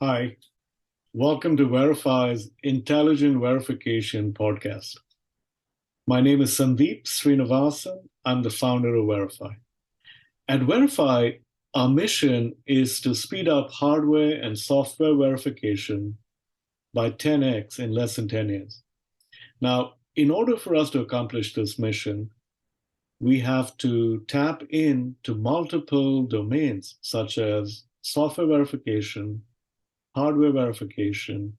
Hi, welcome to VerifAI's Intelligent Verification podcast. My name is Sandeep Srinivasan. I'm the founder of VerifAI. At VerifAI, our mission is to speed up hardware and software verification by 10x in less than 10 years. Now, in order for us to accomplish this mission, we have to tap into multiple domains such as software verification, hardware verification,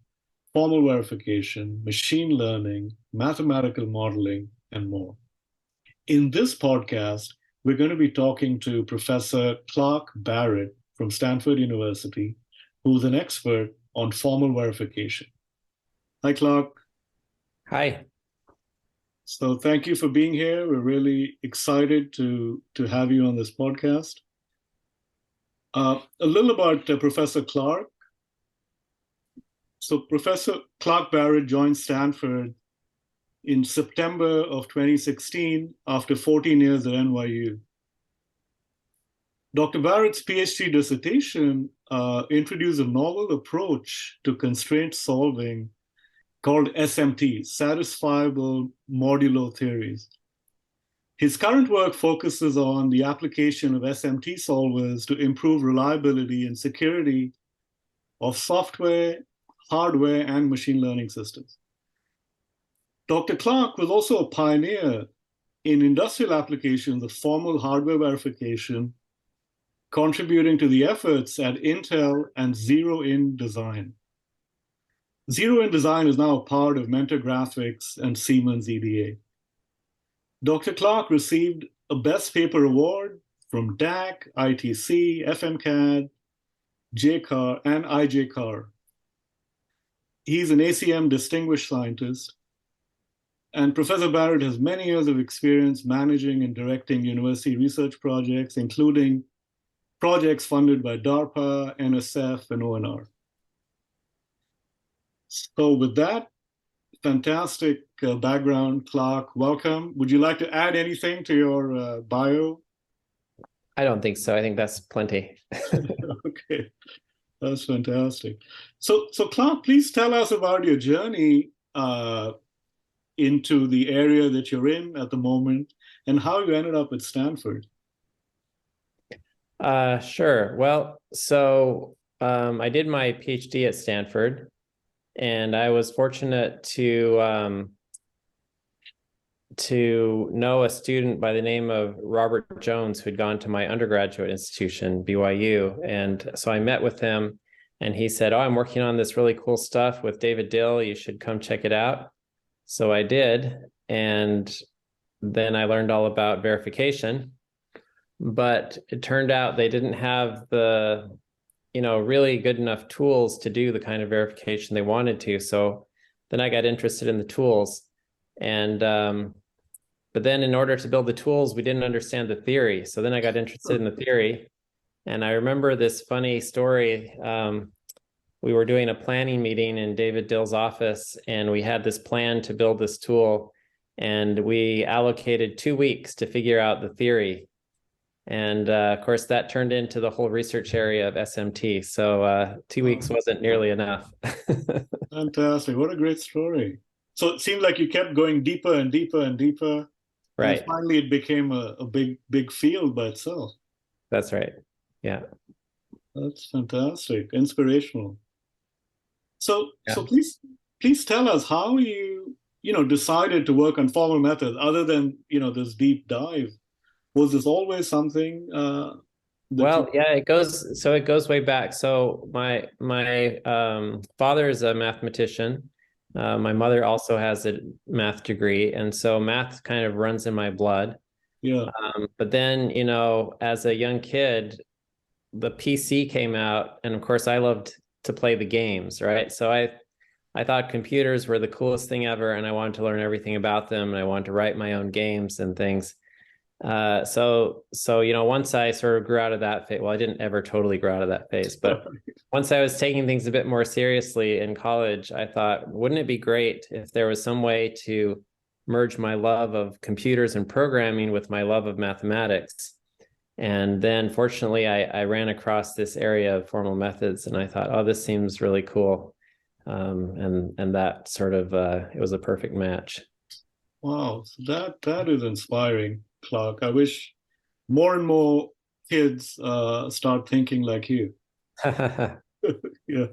formal verification, machine learning, mathematical modeling, and more. In this podcast, we're going to be talking to Professor Clark Barrett from Stanford University, who's an expert on formal verification. Hi, Clark. Hi. So thank you for being here. We're really excited to have you on this podcast. A little about Professor Clark. So Professor Clark Barrett joined Stanford in September of 2016 after 14 years at NYU. Dr. Barrett's PhD dissertation introduced a novel approach to constraint solving called SMT, Satisfiable Modulo Theories. His current work focuses on the application of SMT solvers to improve reliability and security of software, hardware, and machine learning systems. Dr. Clark was also a pioneer in industrial applications of formal hardware verification, contributing to the efforts at Intel and Zero-in Design. Zero-in Design is now a part of Mentor Graphics and Siemens EDA. Dr. Clark received a Best Paper Award from DAC, ITC, FMCAD, JCAR, and IJCAR. He's an ACM Distinguished Scientist, and Professor Barrett has many years of experience managing and directing university research projects, including projects funded by DARPA, NSF, and ONR. So with that fantastic background, Clark, welcome. Would you like to add anything to your bio? I don't think so. I think that's plenty. Okay, that's fantastic. So Clark, please tell us about your journey into the area that you're in at the moment and how you ended up at Stanford. Sure. Well, so I did my PhD at Stanford, and I was fortunate to know a student by the name of Robert Jones, who had gone to my undergraduate institution, BYU. And so I met with him, and he said, "Oh, I'm working on this really cool stuff with David Dill. You should come check it out." So I did, and then I learned all about verification. But it turned out they didn't have the, really good enough tools to do the kind of verification they wanted to. So then I got interested in the tools. And but then in order to build the tools, we didn't understand the theory. So then I got interested in the theory. And I remember this funny story. We were doing a planning meeting in David Dill's office, and we had this plan to build this tool. And we allocated 2 weeks to figure out the theory. And of course, that turned into the whole research area of SMT. So 2 weeks wasn't nearly enough. Fantastic. What a great story. So it seemed like you kept going deeper and deeper and deeper. Right. And finally, it became a big field by itself. That's right. Yeah. That's fantastic. Inspirational. So please tell us how you decided to work on formal methods other than this deep dive. Was this always something? Well, yeah, it goes way back. So my father is a mathematician. My mother also has a math degree, and so math kind of runs in my blood. Yeah. But then, as a young kid, the PC came out, and of course, I loved to play the games, right? So I thought computers were the coolest thing ever, and I wanted to learn everything about them, and I wanted to write my own games and things. So once I sort of grew out of that phase, well, I didn't ever totally grow out of that phase, but once I was taking things a bit more seriously in college, I thought, wouldn't it be great if there was some way to merge my love of computers and programming with my love of mathematics? And then fortunately, I ran across this area of formal methods and I thought, oh, this seems really cool. And that sort of, it was a perfect match. Wow, so that is inspiring, Clark. I wish more and more kids start thinking like you. Yeah.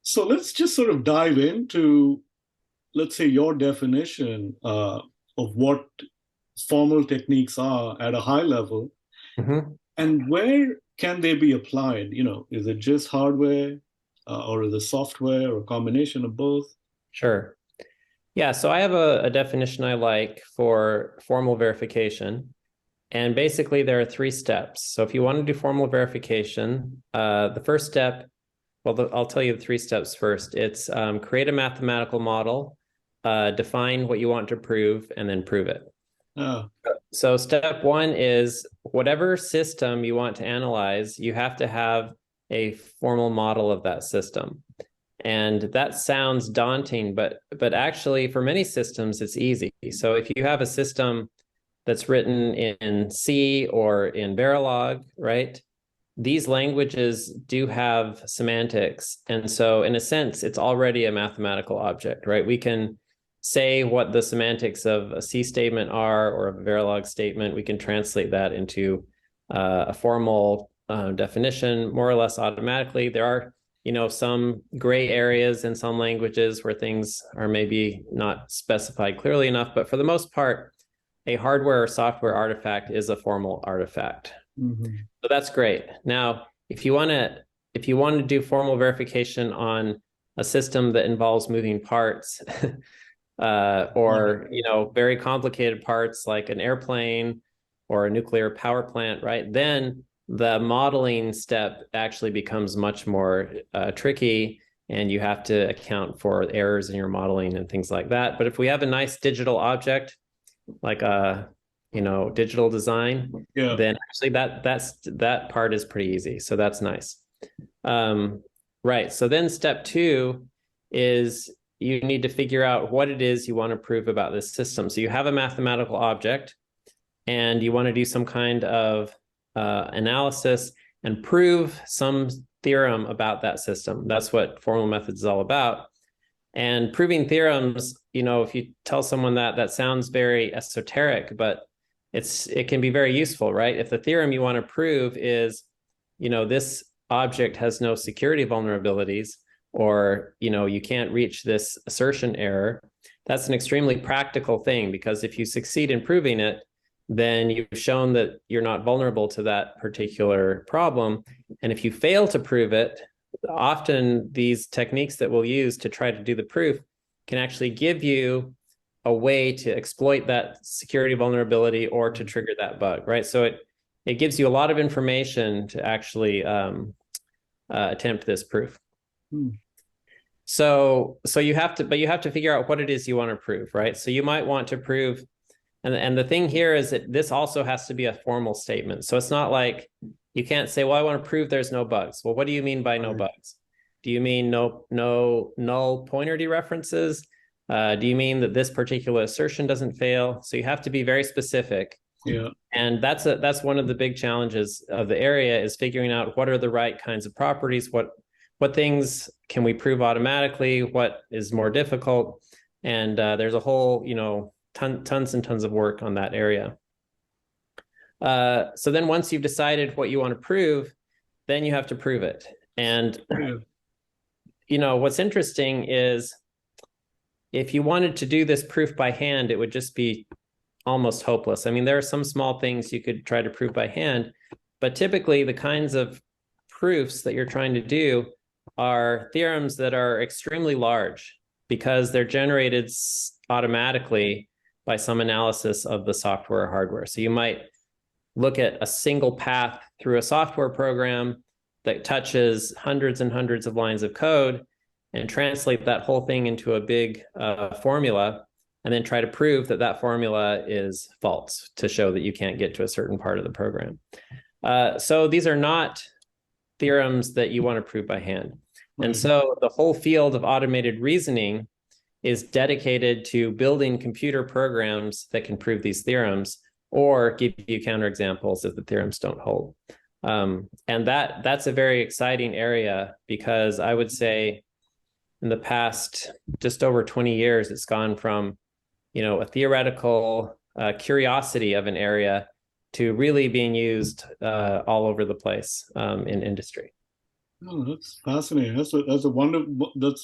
So let's just sort of dive into, let's say, your definition of what formal techniques are at a high level, Mhm. and where can they be applied? Is it just hardware, or is it software, or a combination of both? Sure. Yeah, so I have a definition I like for formal verification. And basically, there are three steps. So if you want to do formal verification, the first step, well, I'll tell you the three steps first. It's create a mathematical model, define what you want to prove, and then prove it. Ah, So step one is whatever system you want to analyze, you have to have a formal model of that system. And that sounds daunting, but actually for many systems, it's easy. So if you have a system that's written in C or in Verilog, right? These languages do have semantics. And so in a sense, it's already a mathematical object, right? We can say what the semantics of a C statement are or a Verilog statement. We can translate that into a formal definition more or less automatically. There are, some gray areas in some languages where things are maybe not specified clearly enough, but for the most part, a hardware or software artifact is a formal artifact. mhm. So that's great. Now, if you want to do formal verification on a system that involves moving parts, or very complicated parts like an airplane or a nuclear power plant, right? Then the modeling step actually becomes much more tricky, and you have to account for errors in your modeling and things like that. But if we have a nice digital object like digital design, Yeah. then actually that part is pretty easy. So that's nice. Right. So then step two is you need to figure out what it is you want to prove about this system. So you have a mathematical object and you want to do some kind of analysis and prove some theorem about that system. That's what formal methods is all about. And proving theorems, if you tell someone that sounds very esoteric, but it can be very useful, right? If the theorem you want to prove is, this object has no security vulnerabilities, or, you can't reach this assertion error, that's an extremely practical thing, because if you succeed in proving it, then you've shown that you're not vulnerable to that particular problem. And if you fail to prove it, often these techniques that we'll use to try to do the proof can actually give you a way to exploit that security vulnerability or to trigger that bug, right? So it gives you a lot of information to actually attempt this proof. Hmm. So you have to figure out what it is you want to prove, right? So you might want to prove, and the thing here is that this also has to be a formal statement. So it's not like you can't say, well, I want to prove there's no bugs. Well, what do you mean by no bugs? Do you mean no null pointer dereferences? Do you mean that this particular assertion doesn't fail? So you have to be very specific. Yeah. And that's one of the big challenges of the area, is figuring out what are the right kinds of properties, what things can we prove automatically, what is more difficult. And there's a whole, tons and tons of work on that area. So then once you've decided what you want to prove, then you have to prove it. And, what's interesting is if you wanted to do this proof by hand, it would just be almost hopeless. I mean, there are some small things you could try to prove by hand, but typically the kinds of proofs that you're trying to do are theorems that are extremely large because they're generated automatically by some analysis of the software or hardware. So you might look at a single path through a software program that touches hundreds and hundreds of lines of code and translate that whole thing into a big formula, and then try to prove that formula is false to show that you can't get to a certain part of the program. So these are not theorems that you want to prove by hand. And so the whole field of automated reasoning is dedicated to building computer programs that can prove these theorems, or give you counterexamples if the theorems don't hold. And that's a very exciting area, because I would say in the past just over 20 years, it's gone from, a theoretical curiosity of an area to really being used all over the place in industry. Oh, that's fascinating. That's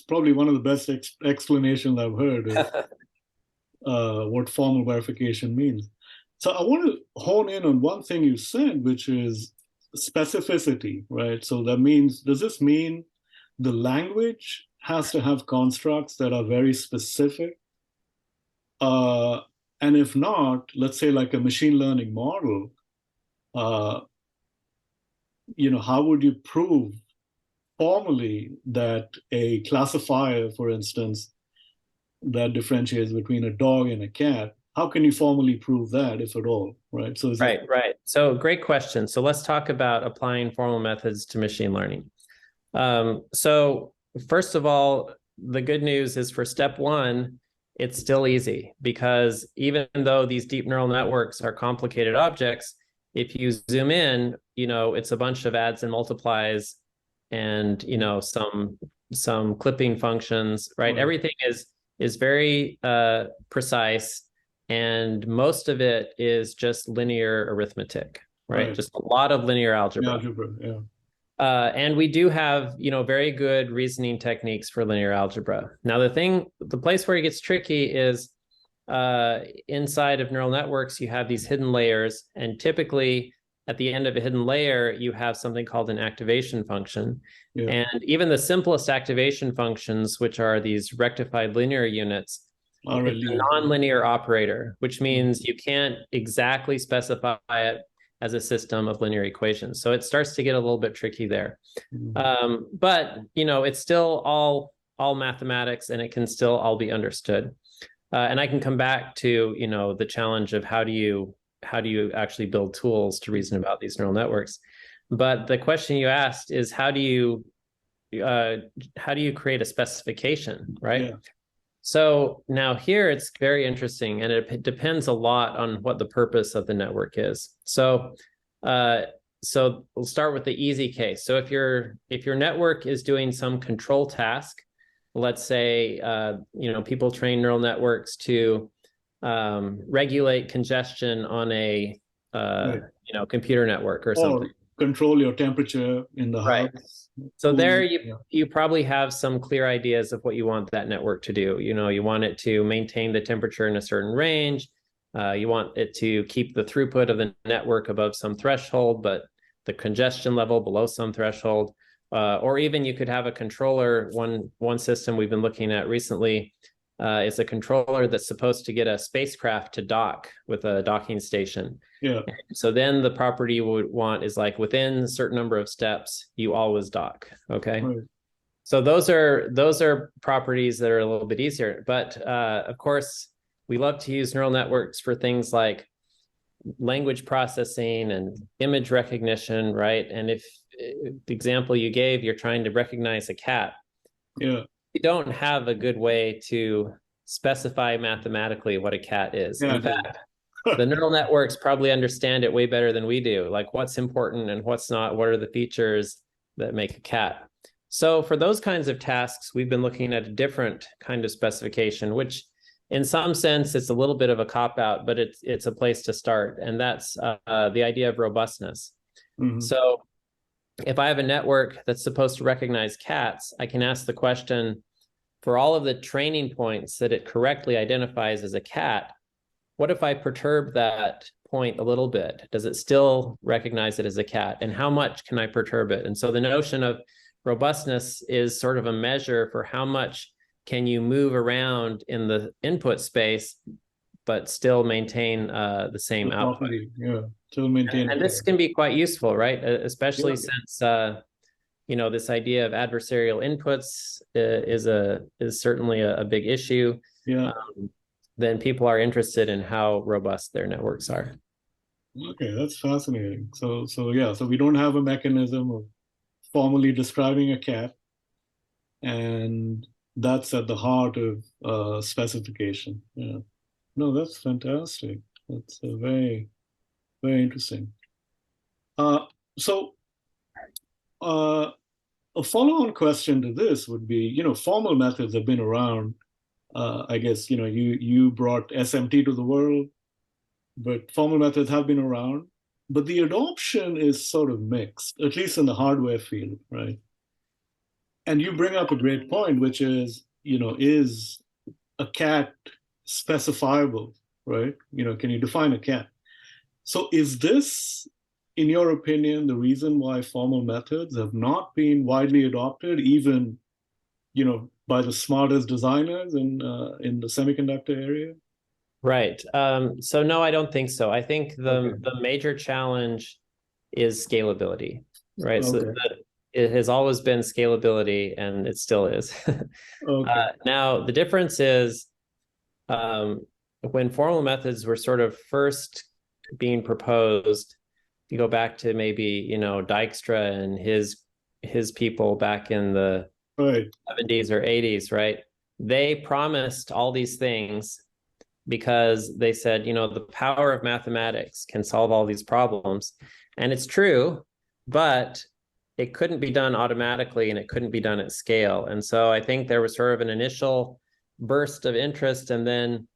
probably one of the best explanations I've heard of what formal verification means. So I want to hone in on one thing you said, which is specificity, right? So that means, does this mean the language has to have constructs that are very specific? And if not, let's say like a machine learning model, uh, how would you prove formally that a classifier, for instance, that differentiates between a dog and a cat, how can you formally prove that, if at all, right? So right. So great question. So let's talk about applying formal methods to machine learning. So first of all, the good news is for step one, it's still easy, because even though these deep neural networks are complicated objects, if you zoom in, it's a bunch of adds and multiplies and, some clipping functions, right? Everything is very precise, and most of it is just linear arithmetic, right? Just a lot of linear algebra. Yeah. And we do have, very good reasoning techniques for linear algebra. Now, the place where it gets tricky is inside of neural networks, you have these hidden layers, and typically at the end of a hidden layer, you have something called an activation function. Yeah. And even the simplest activation functions, which are these rectified linear units, it's a nonlinear operator, which means you can't exactly specify it as a system of linear equations. So it starts to get a little bit tricky there. But, it's still all mathematics, and it can still all be understood. And I can come back to, the challenge of how do you actually build tools to reason about these neural networks. But the question you asked is, how do you create a specification, right? Yeah. So now here it's very interesting, and it depends a lot on what the purpose of the network is. So we'll start with the easy case. So if your network is doing some control task, let's say people train neural networks to regulate congestion on a computer network or something. Control your temperature in the house. So there you probably have some clear ideas of what you want that network to do. You want it to maintain the temperature in a certain range. You want it to keep the throughput of the network above some threshold, but the congestion level below some threshold. Or even you could have a controller. One system we've been looking at recently is a controller that's supposed to get a spacecraft to dock with a docking station. Yeah. So then the property you would want is like within a certain number of steps, you always dock. Okay. Right. So those are properties that are a little bit easier. But of course, we love to use neural networks for things like language processing and image recognition, right? And if the example you gave, you're trying to recognize a cat. Yeah. You don't have a good way to specify mathematically what a cat is. Yeah, in fact, the neural networks probably understand it way better than we do, like what's important and what's not, what are the features that make a cat. So for those kinds of tasks, we've been looking at a different kind of specification, which in some sense, it's a little bit of a cop-out, but it's a place to start. And that's the idea of robustness. Mm-hmm. So if I have a network that's supposed to recognize cats, I can ask the question, for all of the training points that it correctly identifies as a cat, what if I perturb that point a little bit? Does it still recognize it as a cat? And how much can I perturb it? And so the notion of robustness is sort of a measure for how much can you move around in the input space, but still maintain the same output. Yeah, still maintain. And this can be quite useful, right? Especially since this idea of adversarial inputs is certainly a big issue. Yeah. Then people are interested in how robust their networks are. Okay, that's fascinating. So we don't have a mechanism of formally describing a cat, and that's at the heart of specification. Yeah. No, that's fantastic. That's a very Very interesting. Uh, so uh, a follow-on question to this would be, formal methods have been around. I guess, you brought SMT to the world, but formal methods have been around. But the adoption is sort of mixed, at least in the hardware field, right? And you bring up a great point, which is a cat specifiable, right? Can you define a cat? So is this, in your opinion, the reason why formal methods have not been widely adopted, even, by the smartest designers in the semiconductor area? Right. So no, I don't think so. I think Okay. the major challenge is scalability, right? So Okay. it has always been scalability, and it still is. Okay. Now, the difference is when formal methods were sort of first being proposed, you go back to maybe, Dijkstra and his people back in the Right. 70s or 80s, right? They promised all these things because they said, the power of mathematics can solve all these problems. And it's true, but it couldn't be done automatically and it couldn't be done at scale. And so I think there was sort of an initial burst of interest, and then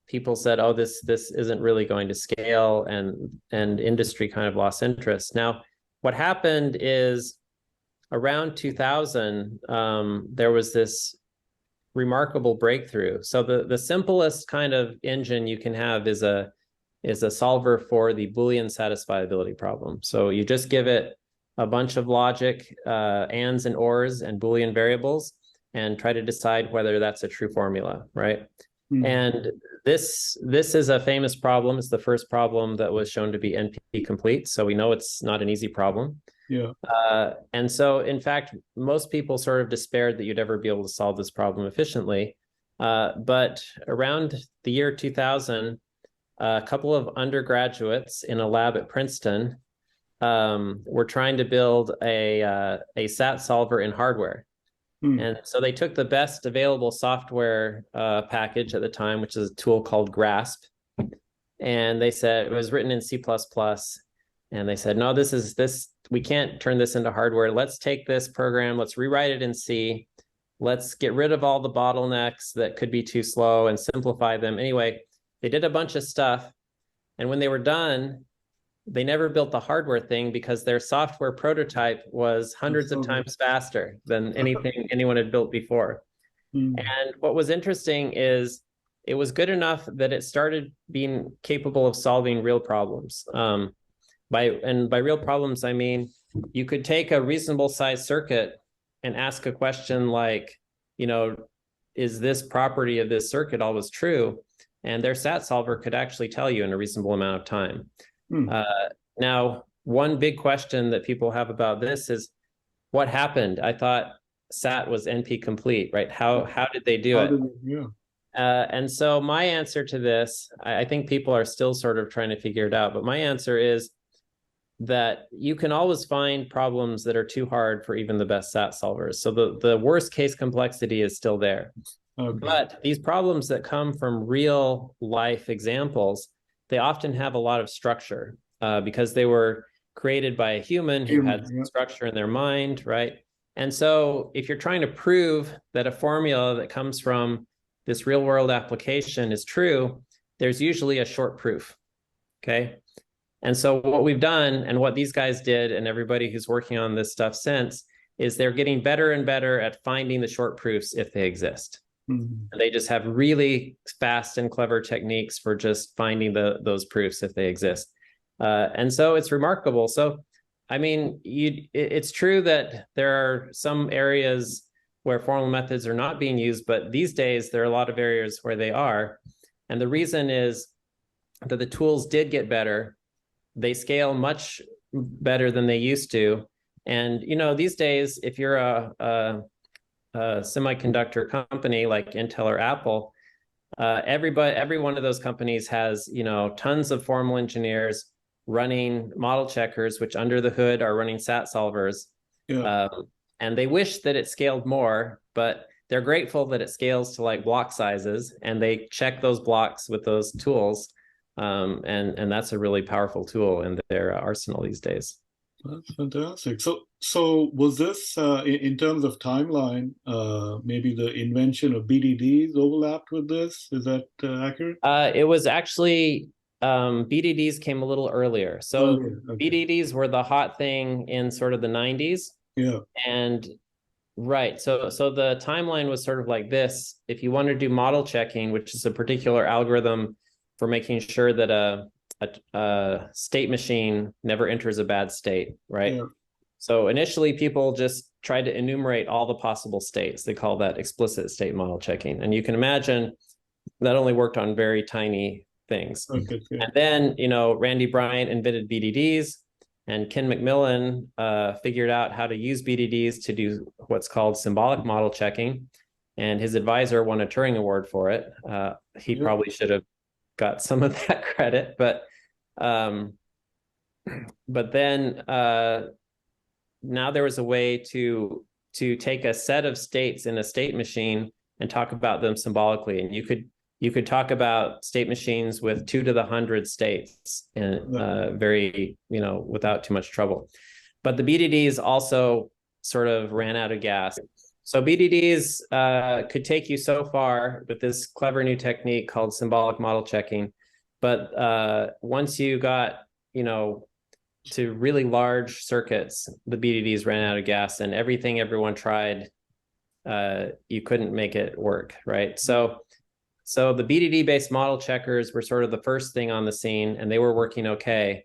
people said, oh, this isn't really going to scale, and industry kind of lost interest. Now, what happened is around 2000, there was this remarkable breakthrough. So the simplest kind of engine you can have is a solver for the Boolean satisfiability problem. So you just give it a bunch of logic, ands and ors and Boolean variables, and try to decide whether that's a true formula, right? Hmm. And this is a famous problem. It's the first problem that was shown to be NP complete. So we know it's not an easy problem. Yeah. And so, in fact, most people sort of despaired that you'd ever be able to solve this problem efficiently. But around the year 2000, a couple of undergraduates in a lab at Princeton were trying to build a SAT solver in hardware. Hmm. And so they took the best available software package at the time, which is a tool called Grasp. And they said it was written in C++. And they said, no, we can't turn this into hardware. Let's take this program, let's rewrite it in C. Let's get rid of all the bottlenecks that could be too slow and simplify them. Anyway, they did a bunch of stuff. And when they were done, they never built the hardware thing because their software prototype was hundreds of times faster than anything anyone had built before. Hmm. And what was interesting is it was good enough that it started being capable of solving real problems. By real problems, I mean, you could take a reasonable sized circuit and ask a question like, is this property of this circuit always true? And their SAT solver could actually tell you in a reasonable amount of time. Hmm. Now, one big question that people have about this is, what happened? I thought SAT was NP complete, right? How did they do it? Yeah. And so my answer to this, I think people are still sort of trying to figure it out, but my answer is that you can always find problems that are too hard for even the best SAT solvers. So the worst case complexity is still there. Okay. But these problems that come from real life examples, they often have a lot of structure because they were created by a human who had structure in their mind, right? And so if you're trying to prove that a formula that comes from this real world application is true, there's usually a short proof, okay? And so what we've done, and what these guys did, and everybody who's working on this stuff since, is they're getting better and better at finding the short proofs if they exist. Mm-hmm. They just have really fast and clever techniques for just finding those proofs if they exist. And so it's remarkable. So, I mean, it's true that there are some areas where formal methods are not being used, but these days there are a lot of areas where they are. And the reason is that the tools did get better. They scale much better than they used to. And, these days, if you're a semiconductor company like Intel or Apple, every one of those companies has, tons of formal engineers running model checkers, which under the hood are running SAT solvers. Yeah. And they wish that it scaled more, but they're grateful that it scales to like block sizes, and they check those blocks with those tools. And that's a really powerful tool in their arsenal these days. That's fantastic. So was this in terms of timeline? Maybe the invention of BDDs overlapped with this. Is that accurate? It was actually BDDs came a little earlier. So Earlier, okay. BDDs were the hot thing in sort of the 90s. Yeah. And right. So the timeline was sort of like this. If you want to do model checking, which is a particular algorithm for making sure that a state machine never enters a bad state, right? Yeah. So initially people just tried to enumerate all the possible states. They call that explicit state model checking. And you can imagine that only worked on very tiny things. Okay. Yeah. And then, Randy Bryant invented BDDs, and Ken McMillan figured out how to use BDDs to do what's called symbolic model checking. And his advisor won a Turing Award for it. He probably should have got some of that credit, but then now there was a way to take a set of states in a state machine and talk about them symbolically. And you could talk about state machines with 2 to the 100 states and very, without too much trouble. But the BDDs also sort of ran out of gas. So BDDs could take you so far with this clever new technique called symbolic model checking. But once you got, to really large circuits, the BDDs ran out of gas, and everything everyone tried, you couldn't make it work, right? So the BDD-based model checkers were sort of the first thing on the scene, and they were working okay.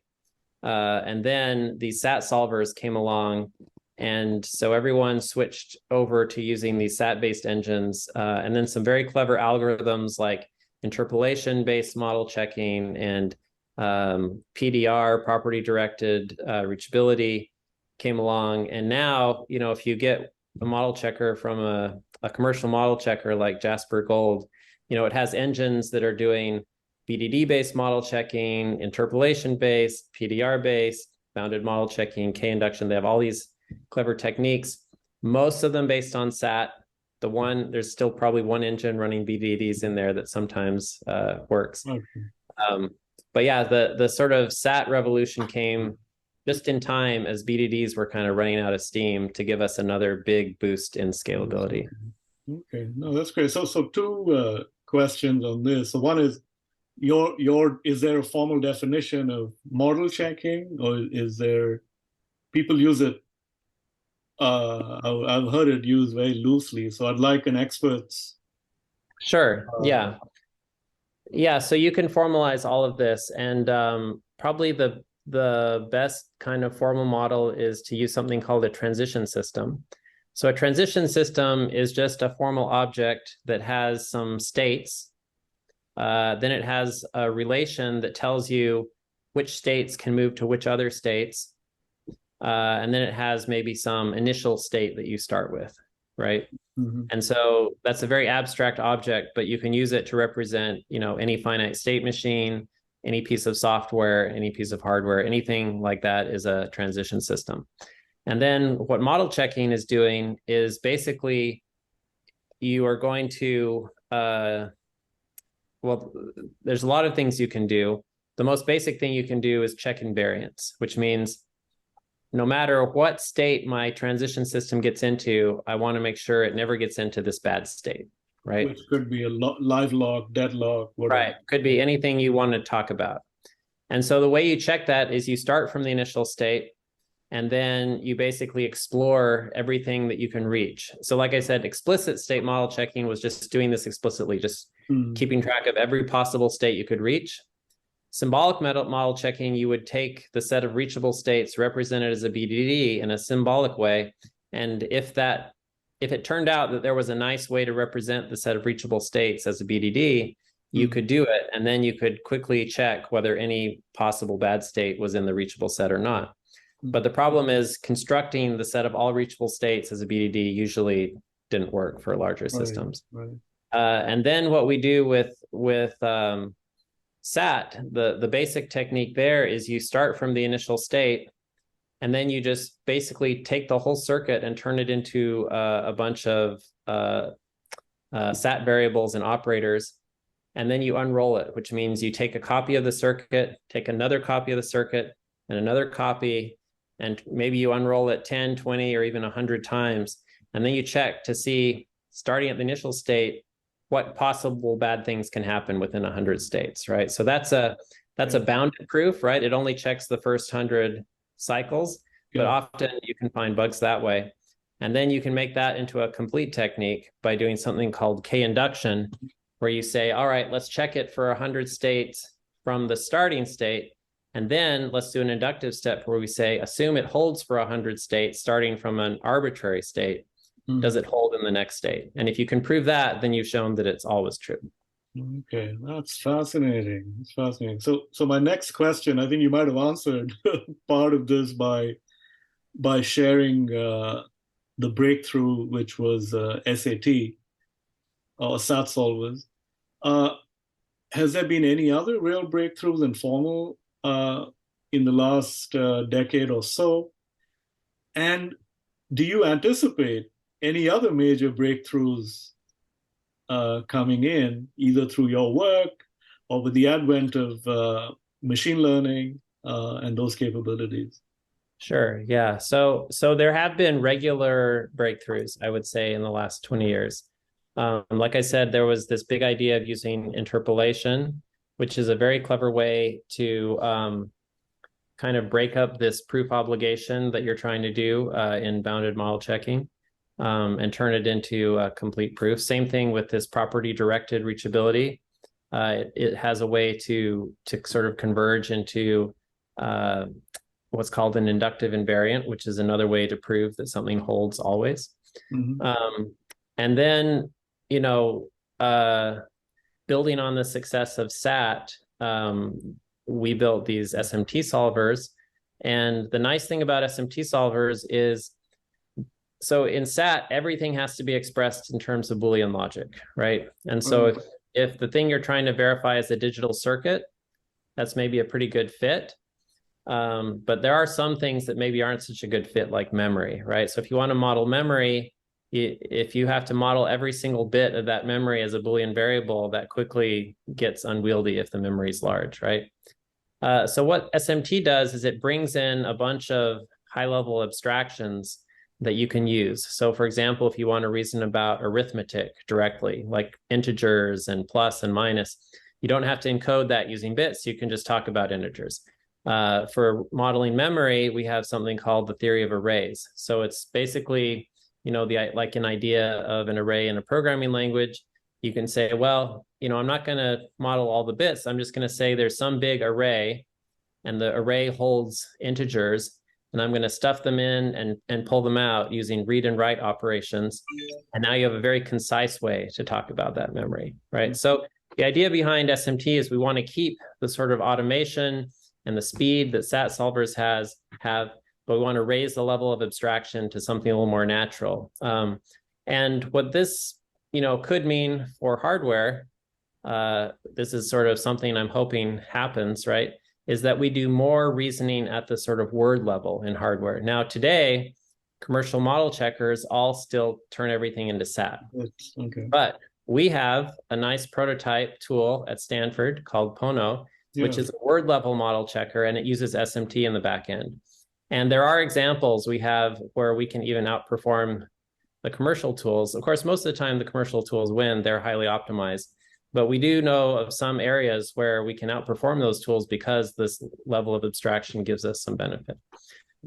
And then these SAT solvers came along, and so everyone switched over to using these SAT-based engines, and then some very clever algorithms like interpolation-based model checking and PDR, property-directed reachability, came along. And now, if you get a model checker from a commercial model checker like Jasper Gold, it has engines that are doing BDD-based model checking, interpolation-based, PDR-based, bounded model checking, K-induction. They have all these clever techniques, most of them based on SAT. There's still probably one engine running BDDs in there that sometimes works. Okay. But yeah, the sort of SAT revolution came just in time as BDDs were kind of running out of steam to give us another big boost in scalability. Okay, no, that's great. So two questions on this. So one is, is there a formal definition of model checking, or is there, people use it, I've heard it used very loosely, so I'd like an expert's. Sure, yeah. Yeah, so you can formalize all of this, and probably the best kind of formal model is to use something called a transition system. So a transition system is just a formal object that has some states. Then it has a relation that tells you which states can move to which other states. And then it has maybe some initial state that you start with, right? Mm-hmm. And so that's a very abstract object, but you can use it to represent, any finite state machine, any piece of software, any piece of hardware, anything like that is a transition system. And then what model checking is doing is basically you are going to, there's a lot of things you can do. The most basic thing you can do is check invariance, which means no matter what state my transition system gets into, I want to make sure it never gets into this bad state, right? Which could be a live lock, deadlock, whatever. Right, could be anything you want to talk about. And so the way you check that is you start from the initial state, and then you basically explore everything that you can reach. So like I said, explicit state model checking was just doing this explicitly, just keeping track of every possible state you could reach. Symbolic model checking, you would take the set of reachable states represented as a BDD in a symbolic way. And if it turned out that there was a nice way to represent the set of reachable states as a BDD, you could do it. And then you could quickly check whether any possible bad state was in the reachable set or not. But the problem is constructing the set of all reachable states as a BDD usually didn't work for larger systems. Right. And then what we do with SAT, the basic technique there is you start from the initial state, and then you just basically take the whole circuit and turn it into a bunch of SAT variables and operators. and then you unroll it, which means you take a copy of the circuit, take another copy of the circuit, and another copy, and maybe you unroll it 10, 20, or even 100 times. And then you check to see, starting at the initial state, what possible bad things can happen within 100 states, right? So that's a bounded proof, right? It only checks the first 100 cycles, but often you can find bugs that way. And then you can make that into a complete technique by doing something called K-induction, where you say, all right, let's check it for 100 states from the starting state. And then let's do an inductive step where we say, assume it holds for 100 states starting from an arbitrary state. Does it hold in the next state? And if you can prove that, then you've shown that it's always true. Okay, that's fascinating. It's fascinating. So my next question, I think you might have answered part of this by sharing the breakthrough, which was SAT or SAT solvers. Has there been any other real breakthroughs in formal in the last decade or so? And do you anticipate any other major breakthroughs coming in, either through your work or with the advent of machine learning and those capabilities? Sure. Yeah. So there have been regular breakthroughs, I would say, in the last 20 years. Like I said, there was this big idea of using interpolation, which is a very clever way to kind of break up this proof obligation that you're trying to do in bounded model checking and turn it into a complete proof. Same thing with this property-directed reachability. It has a way to sort of converge into what's called an inductive invariant, which is another way to prove that something holds always. And then, building on the success of SAT, we built these SMT solvers. And the nice thing about SMT solvers is, so in SAT, everything has to be expressed in terms of Boolean logic, right? And so if the thing you're trying to verify is a digital circuit, that's maybe a pretty good fit. But there are some things that maybe aren't such a good fit, like memory, right? So if you want to model memory, if you have to model every single bit of that memory as a Boolean variable, that quickly gets unwieldy if the memory is large, right? So what SMT does is it brings in a bunch of high-level abstractions that you can use. So for example, if you want to reason about arithmetic directly, like integers and plus and minus, you don't have to encode that using bits. You can just talk about integers. For modeling memory, we have something called the theory of arrays. So it's basically, like an idea of an array in a programming language. You can say, well, I'm not going to model all the bits. I'm just going to say there's some big array, and the array holds integers, and I'm going to stuff them in and pull them out using read and write operations. And now you have a very concise way to talk about that memory, right? So the idea behind SMT is we want to keep the sort of automation and the speed that SAT solvers have, but we want to raise the level of abstraction to something a little more natural. And what this, could mean for hardware, this is sort of something I'm hoping happens, right, is that we do more reasoning at the sort of word level in hardware. Now, today, commercial model checkers all still turn everything into SAT. Okay. But we have a nice prototype tool at Stanford called Pono, which is a word level model checker, and it uses SMT in the back end. And there are examples we have where we can even outperform the commercial tools. Of course, most of the time the commercial tools win, they're highly optimized. But we do know of some areas where we can outperform those tools because this level of abstraction gives us some benefit.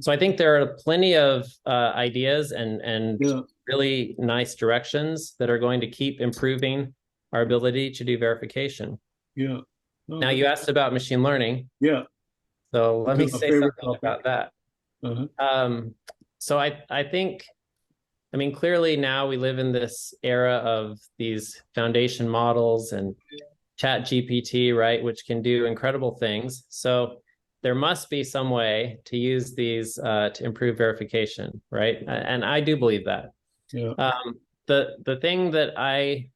So I think there are plenty of ideas and really nice directions that are going to keep improving our ability to do verification. Now, you asked about machine learning. So let me say something about that. So I think, clearly now we live in this era of these foundation models and Chat GPT, right, which can do incredible things. So there must be some way to use these to improve verification, right? And I do believe that. The thing that I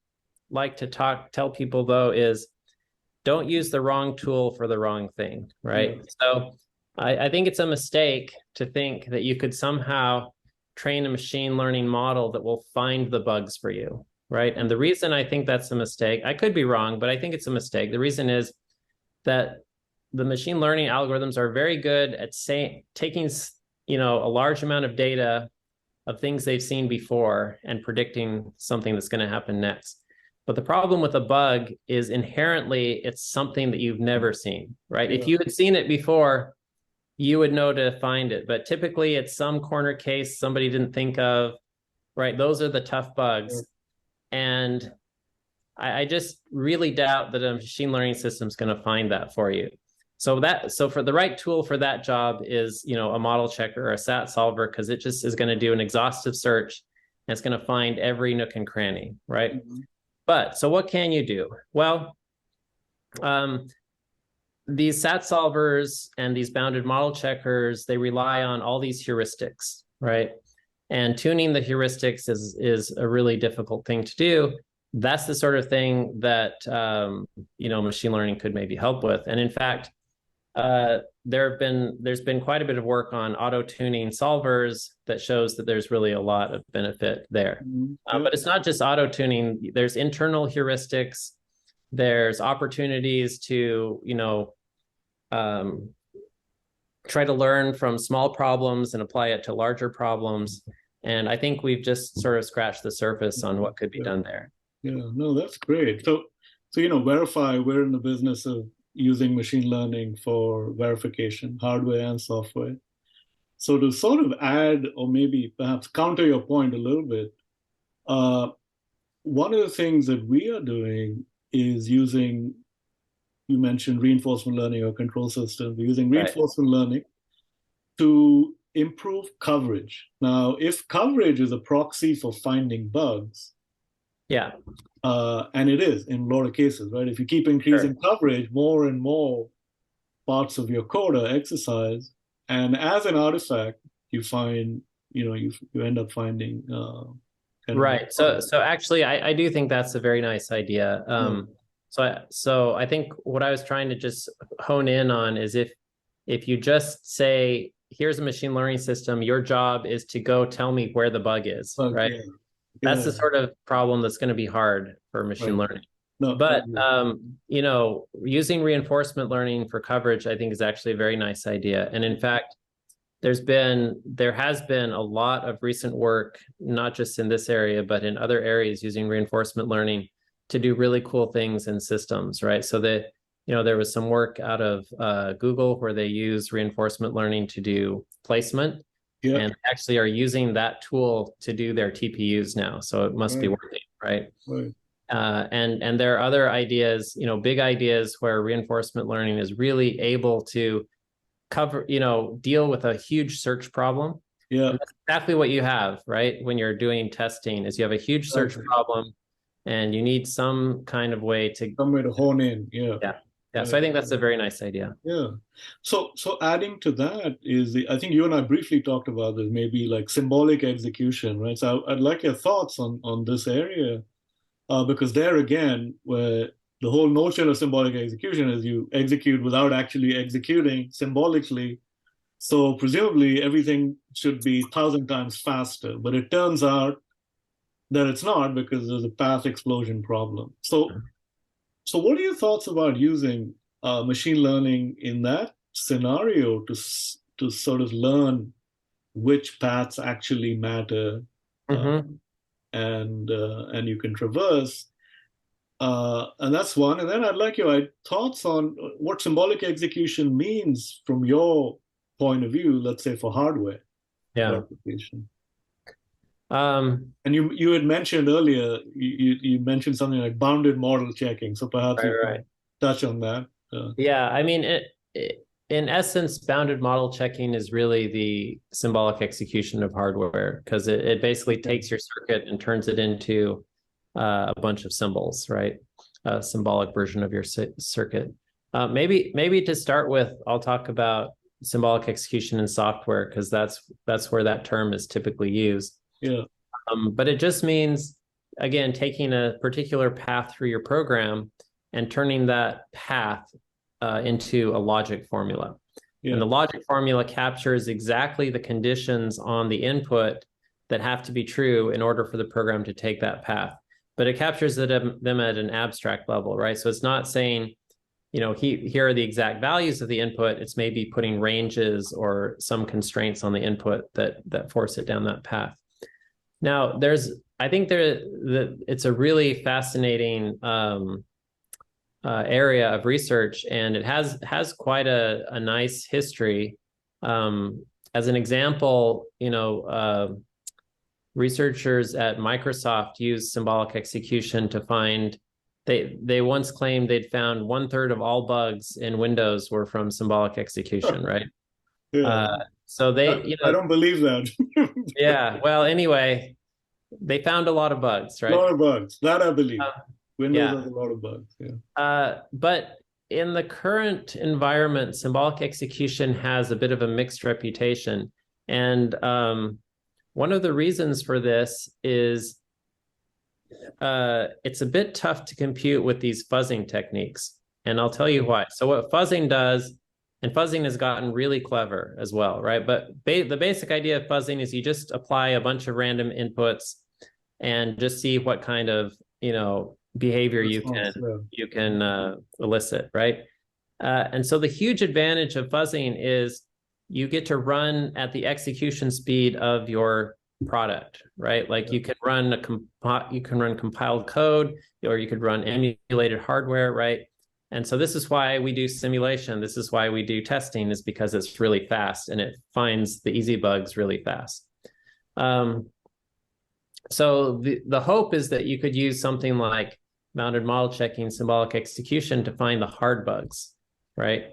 like to tell people, though, is don't use the wrong tool for the wrong thing, right? So I think it's a mistake to think that you could somehow train a machine learning model that will find the bugs for you. right? And the reason I think that's a mistake, I could be wrong, but I think it's a mistake. The reason is that the machine learning algorithms are very good at taking, a large amount of data of things they've seen before and predicting something that's going to happen next. But the problem with a bug is inherently it's something that you've never seen, right? Yeah. If you had seen it before, you would know to find it. But typically it's some corner case somebody didn't think of, right? Those are the tough bugs. And I just really doubt that a machine learning system is going to find that for you. So for the right tool for that job is, a model checker or a SAT solver, because it just is going to do an exhaustive search and it's going to find every nook and cranny, right? Mm-hmm. But so what can you do? Well, these SAT solvers and these bounded model checkers, they rely on all these heuristics, right? And tuning the heuristics is a really difficult thing to do. That's the sort of thing that, machine learning could maybe help with. And in fact, there's been quite a bit of work on auto-tuning solvers that shows that there's really a lot of benefit there. Mm-hmm. But it's not just auto-tuning. There's internal heuristics. There's opportunities to, try to learn from small problems and apply it to larger problems. And I think we've just sort of scratched the surface on what could be done there. Yeah, no, that's great. So VerifAI, we're in the business of using machine learning for verification, hardware and software. So to sort of add, or maybe perhaps counter your point a little bit, one of the things that we are doing is using, you mentioned reinforcement learning or control systems, we're using reinforcement learning to improve coverage. Now, if coverage is a proxy for finding bugs, yeah. And it is in a lot of cases, right? If you keep increasing coverage, more and more parts of your code are exercised. And as an artifact, you find, you end up finding. Right. So actually, I do think that's a very nice idea. So I think what I was trying to just hone in on is if you just say, here's a machine learning system, your job is to go tell me where the bug is, right? Yeah. That's the sort of problem that's going to be hard for machine learning. No, but, using reinforcement learning for coverage, I think is actually a very nice idea. And in fact, there has been a lot of recent work, not just in this area, but in other areas using reinforcement learning to do really cool things in systems, right? So that, there was some work out of Google where they use reinforcement learning to do placement. Yeah. And actually are using that tool to do their TPUs now. So it must be working, right? Right. And there are other ideas, big ideas where reinforcement learning is really able to cover, deal with a huge search problem. Yeah. And that's exactly what you have, right? When you're doing testing is you have a huge search problem and you need some kind of way to hone in. Yeah. Yeah. Yeah, so I think that's a very nice idea. Yeah. So adding to that is I think you and I briefly talked about this, maybe like symbolic execution, right? So I'd like your thoughts on this area, because there again, where the whole notion of symbolic execution is you execute without actually executing symbolically. So presumably everything should be 1,000 times faster, but it turns out that it's not because there's a path explosion problem. So what are your thoughts about using machine learning in that scenario to sort of learn which paths actually matter, and you can traverse? And that's one. And then I'd like your thoughts on what symbolic execution means from your point of view, let's say for hardware verification. And you had mentioned earlier, you mentioned something like bounded model checking. So perhaps you can touch on that. Yeah, I mean, in essence, bounded model checking is really the symbolic execution of hardware because it basically takes your circuit and turns it into a bunch of symbols, right? A symbolic version of your circuit. Maybe to start with, I'll talk about symbolic execution in software because that's where that term is typically used. Yeah. But it just means, again, taking a particular path through your program and turning that path into a logic formula. Yeah. And the logic formula captures exactly the conditions on the input that have to be true in order for the program to take that path. but it captures them at an abstract level, right? So it's not saying, here are the exact values of the input. It's maybe putting ranges or some constraints on the input that force it down that path. Now, I think it's a really fascinating area of research, and it has quite a nice history. As an example, researchers at Microsoft use symbolic execution to find. They once claimed they'd found 1/3 of all bugs in Windows were from symbolic execution, right? Yeah. So I don't believe that. yeah. Well, anyway, they found a lot of bugs, A right? lot of bugs. That I believe. Windows Yeah. has a lot of bugs. Yeah. But in the current environment, symbolic execution has a bit of a mixed reputation. And one of the reasons for this is it's a bit tough to compute with these fuzzing techniques. And I'll tell you why. So what fuzzing does, and fuzzing has gotten really clever as well, right? But the basic idea of fuzzing is you just apply a bunch of random inputs and just see what kind of, behavior you can elicit, right? And so the huge advantage of fuzzing is you get to run at the execution speed of your product, right? Like you can run compiled code, or you could run emulated hardware, right? And so this is why we do simulation. This is why we do testing, is because it's really fast and it finds the easy bugs really fast. So the hope is that you could use something like bounded model checking, symbolic execution to find the hard bugs, right?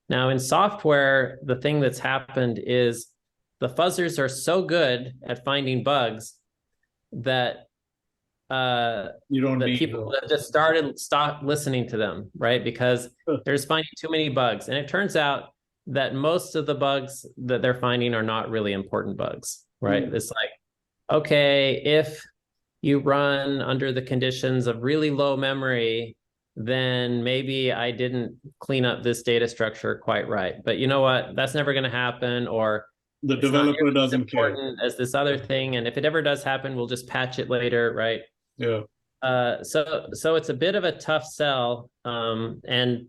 Now in software, the thing that's happened is the fuzzers are so good at finding bugs that you don't need people have just stopped listening to them, right? Because they're just finding too many bugs. And it turns out that most of the bugs that they're finding are not really important bugs, right? It's like, okay, if you run under the conditions of really low memory, then maybe I didn't clean up this data structure quite right. But you know what? That's never going to happen, or the developer doesn't care as this other thing. And if it ever does happen, we'll just patch it later, right? Yeah. So it's a bit of a tough sell. And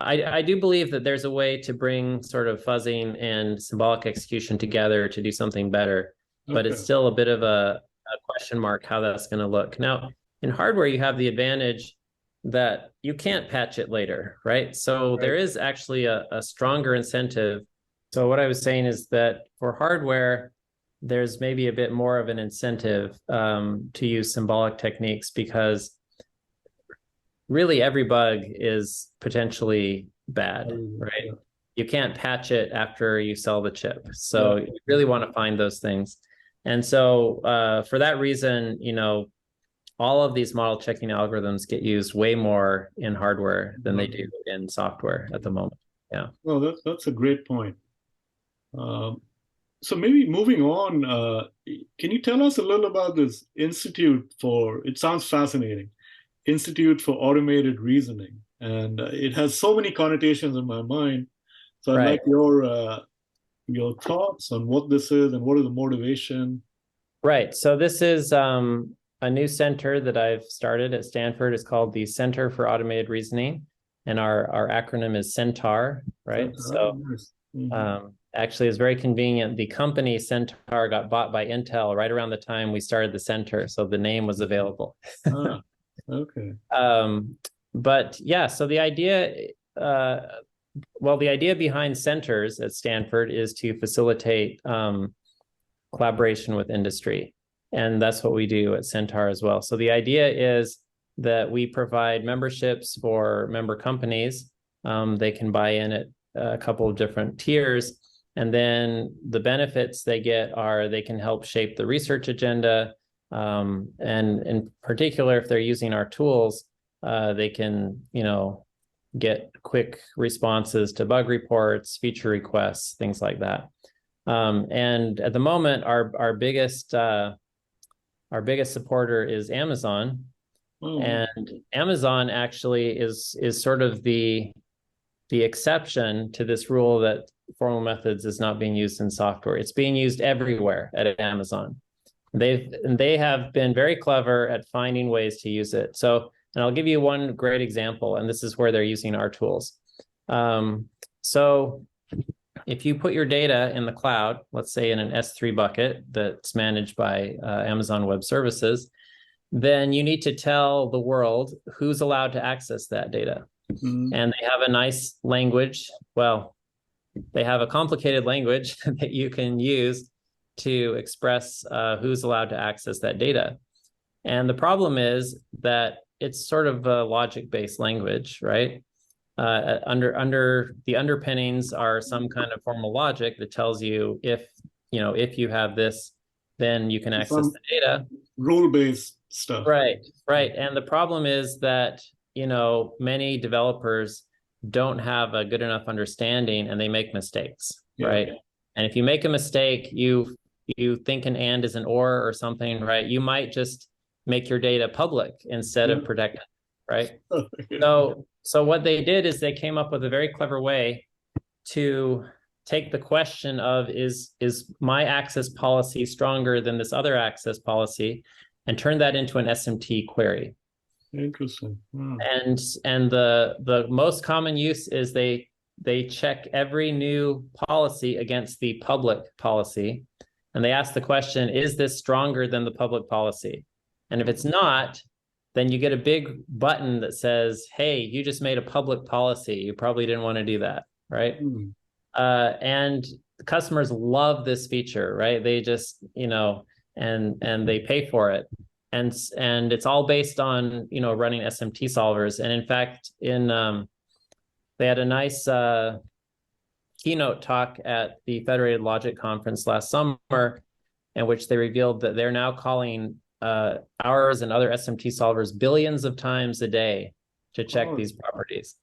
I do believe that there's a way to bring sort of fuzzing and symbolic execution together to do something better. But it's still a bit of a question mark how that's going to look. Now, in hardware, you have the advantage that you can't patch it later, right? So there is actually a stronger incentive. So what I was saying is that for hardware, there's maybe a bit more of an incentive to use symbolic techniques, because really every bug is potentially bad, right? You can't patch it after you sell the chip. So you really want to find those things. And so for that reason, all of these model checking algorithms get used way more in hardware than they do in software at the moment. Yeah. Well, that's a great point. So maybe moving on, can you tell us a little about this Institute for, it sounds fascinating, Institute for Automated Reasoning. And it has so many connotations in my mind. So I'd like your thoughts on what this is and what is the motivation. Right. So this is a new center that I've started at Stanford. It's called the Center for Automated Reasoning, and our acronym is CENTAR, right? Actually, it's very convenient. The company CENTAR got bought by Intel right around the time we started the center, so the name was available. Okay. But yeah, so the idea, the idea behind centers at Stanford is to facilitate collaboration with industry. And that's what we do at CENTAR as well. So the idea is that we provide memberships for member companies. They can buy in at a couple of different tiers. And then the benefits they get are they can help shape the research agenda. And in particular, if they're using our tools, they can, get quick responses to bug reports, feature requests, things like that. And at the moment, our biggest supporter is Amazon. And Amazon actually is sort of the exception to this rule that formal methods is not being used in software. It's being used everywhere at Amazon. They have been very clever at finding ways to use it. So, and I'll give you one great example, and this is where they're using our tools. So if you put your data in the cloud, let's say in an S3 bucket that's managed by Amazon Web Services, then you need to tell the world who's allowed to access that data. Mm-hmm. And they have a nice language. Well, they have a complicated language that you can use to express who's allowed to access that data. And the problem is that it's sort of a logic-based language, right? Under the underpinnings are some kind of formal logic that tells you if you have this, then you can access the data. Rule-based stuff. Right. And the problem is that, many developers don't have a good enough understanding and they make mistakes, right? And if you make a mistake, you think an and is an or something, right? You might just make your data public instead of protected, right? So what they did is they came up with a very clever way to take the question of is my access policy stronger than this other access policy and turn that into an SMT query. Interesting. Wow. And the most common use is they check every new policy against the public policy. And they ask the question, is this stronger than the public policy? And if it's not, then you get a big button that says, hey, you just made a public policy. You probably didn't want to do that, right? And the customers love this feature, right? They just, and they pay for it. And it's all based on, running SMT solvers. And in fact, they had a nice keynote talk at the Federated Logic Conference last summer, in which they revealed that they're now calling ours and other SMT solvers billions of times a day to check these properties.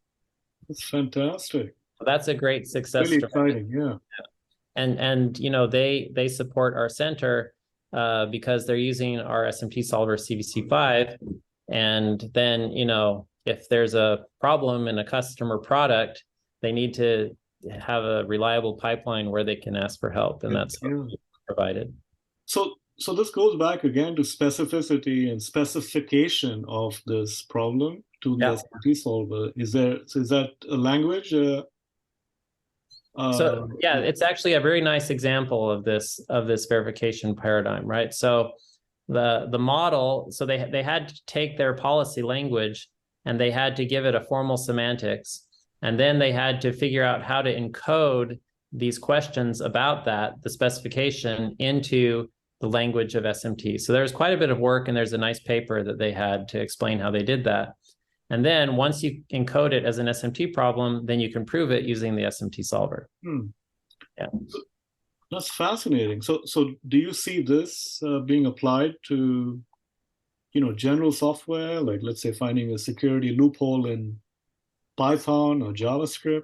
That's fantastic. So that's a great success really story. Exciting, yeah. And they support our center because they're using our SMT solver CVC5. And then, if there's a problem in a customer product, they need to have a reliable pipeline where they can ask for help. And that's what we provided. So this goes back again to specificity and specification of this problem to the SMT solver. Is that a language? It's actually a very nice example of this verification paradigm, right? So the model, so they had to take their policy language and they had to give it a formal semantics, and then they had to figure out how to encode these questions about the specification into the language of SMT. So there's quite a bit of work, and there's a nice paper that they had to explain how they did that. And then once you encode it as an SMT problem, then you can prove it using the SMT solver. Yeah. That's fascinating. So do you see this being applied to, general software, like let's say finding a security loophole in Python or JavaScript?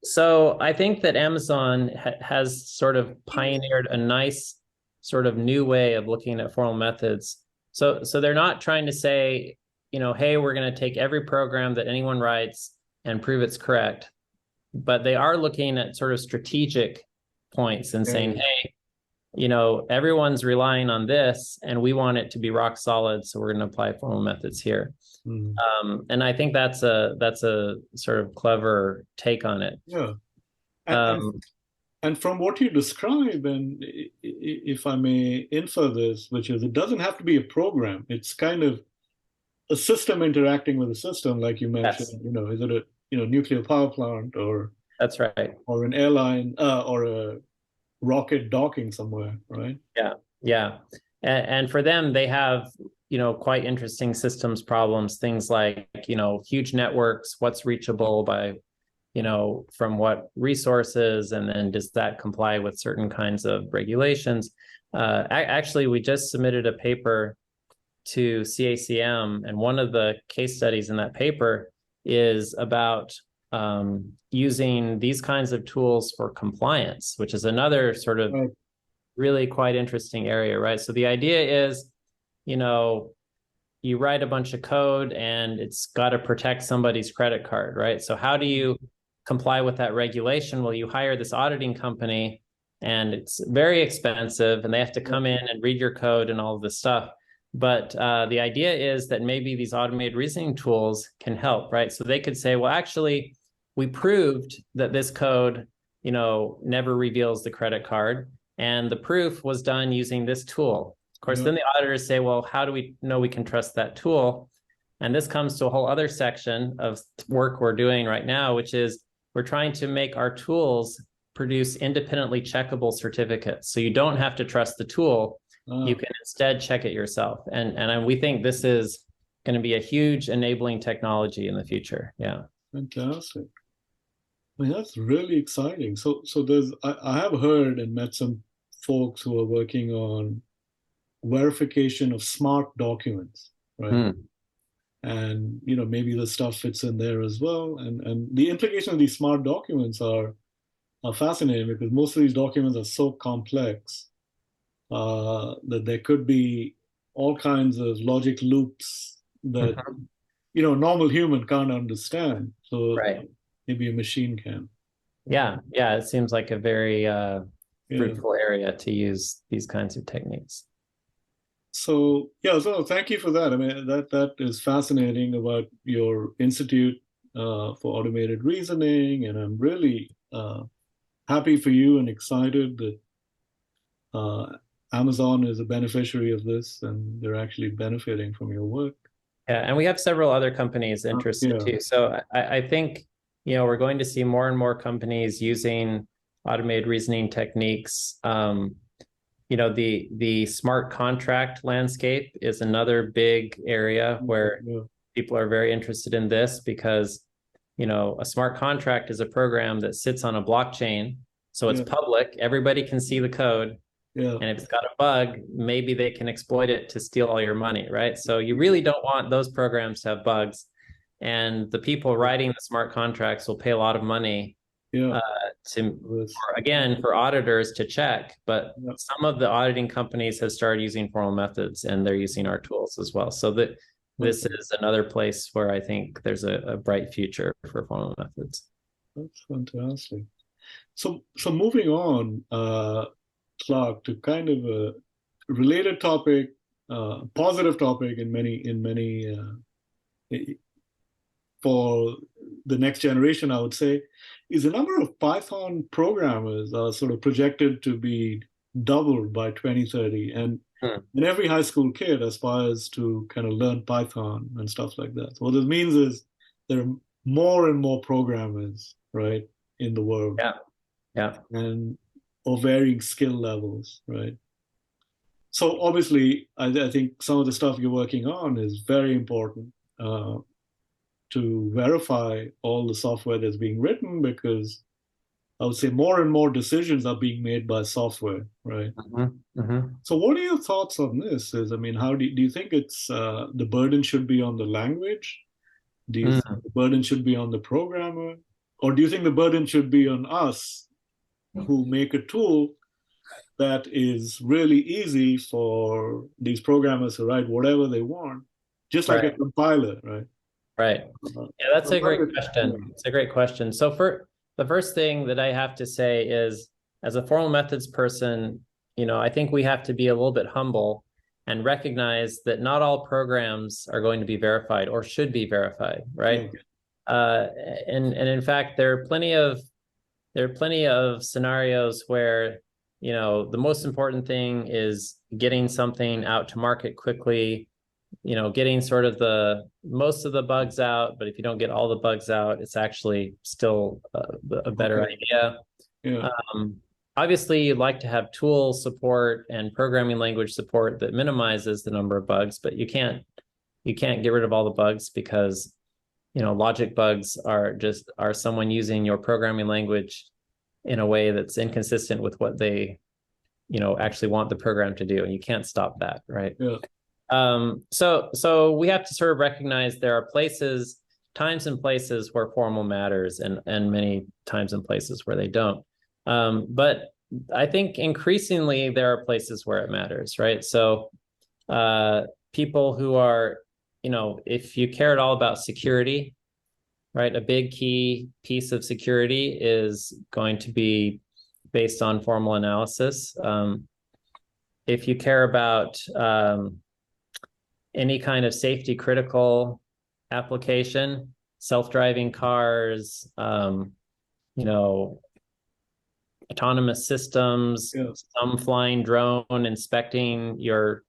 So I think that Amazon has sort of pioneered a nice sort of new way of looking at formal methods. So they're not trying to say, hey, we're going to take every program that anyone writes and prove it's correct. But they are looking at sort of strategic points and saying, hey, everyone's relying on this and we want it to be rock solid. So we're going to apply formal methods here. And I think that's a sort of clever take on it. Yeah. And from what you describe, and if I may infer this, which is it doesn't have to be a program. It's kind of a system interacting with a system, like you mentioned. Yes. Is it a nuclear power plant or that's right, or an airline or a rocket docking somewhere, right? Yeah. And for them, they have quite interesting systems problems. Things like huge networks. What's reachable by from what resources, and then does that comply with certain kinds of regulations? Actually, we just submitted a paper to CACM, and one of the case studies in that paper is about using these kinds of tools for compliance, which is another sort of really quite interesting area, right? So the idea is, you write a bunch of code and it's got to protect somebody's credit card, right? So how do you comply with that regulation? Well, you hire this auditing company and it's very expensive, and they have to come in and read your code and all of this stuff. But the idea is that maybe these automated reasoning tools can help, right? So they could say, well, actually, we proved that this code, never reveals the credit card, and the proof was done using this tool. Of course, then the auditors say, well, how do we know we can trust that tool? And this comes to a whole other section of work we're doing right now, which is we're trying to make our tools produce independently checkable certificates. So you don't have to trust the tool. You can instead check it yourself. And we think this is going to be a huge enabling technology in the future. Yeah. Fantastic. I mean, that's really exciting. So I have heard and met some folks who are working on verification of smart documents, right? And maybe the stuff fits in there as well. And the implication of these smart documents are fascinating, because most of these documents are so complex that there could be all kinds of logic loops that normal human can't understand. So maybe a machine can. Yeah, it seems like a very fruitful area to use these kinds of techniques. So thank you for that. I mean, that is fascinating about your institute for automated reasoning, and I'm really happy for you and excited that Amazon is a beneficiary of this, and they're actually benefiting from your work. Yeah, and we have several other companies interested too. So I think we're going to see more and more companies using automated reasoning techniques. The smart contract landscape is another big area where people are very interested in this, because a smart contract is a program that sits on a blockchain, so it's public, everybody can see the code. And if it's got a bug, maybe they can exploit it to steal all your money, right? So you really don't want those programs to have bugs. And the people writing the smart contracts will pay a lot of money for auditors to check. But some of the auditing companies have started using formal methods, and they're using our tools as well. So this is another place where I think there's a bright future for formal methods. That's fantastic. So moving on, Clark, to kind of a related topic, positive topic in many for the next generation, I would say, is the number of Python programmers are sort of projected to be doubled by 2030. And every high school kid aspires to kind of learn Python and stuff like that. So what this means is there are more and more programmers, right, in the world. Yeah. And of varying skill levels, right? So obviously, I think some of the stuff you're working on is very important to verify all the software that's being written, because I would say more and more decisions are being made by software, right? So what are your thoughts on this? I mean, how do you think it's the burden should be on the language? Do you think the burden should be on the programmer? Or do you think the burden should be on us who make a tool that is really easy for these programmers to write whatever they want, just like a compiler, right? Right. Yeah, that's a great question. It's a great question. So for the first thing that I have to say is, as a formal methods person, I think we have to be a little bit humble and recognize that not all programs are going to be verified or should be verified, right? And in fact, there are plenty of scenarios where the most important thing is getting something out to market quickly, getting sort of most of the bugs out. But if you don't get all the bugs out, it's actually still a better idea. Obviously, you'd like to have tool support and programming language support that minimizes the number of bugs, but you can't get rid of all the bugs, because logic bugs are someone using your programming language in a way that's inconsistent with what they actually want the program to do, and you can't stop that, right? So we have to sort of recognize there are times and places where formal matters, and many times and places where they don't. But I think increasingly there are places where it matters, right? So people who are, if you care at all about security, right, a big key piece of security is going to be based on formal analysis. If you care about any kind of safety critical application, self-driving cars, you know, autonomous systems, some flying drone inspecting your,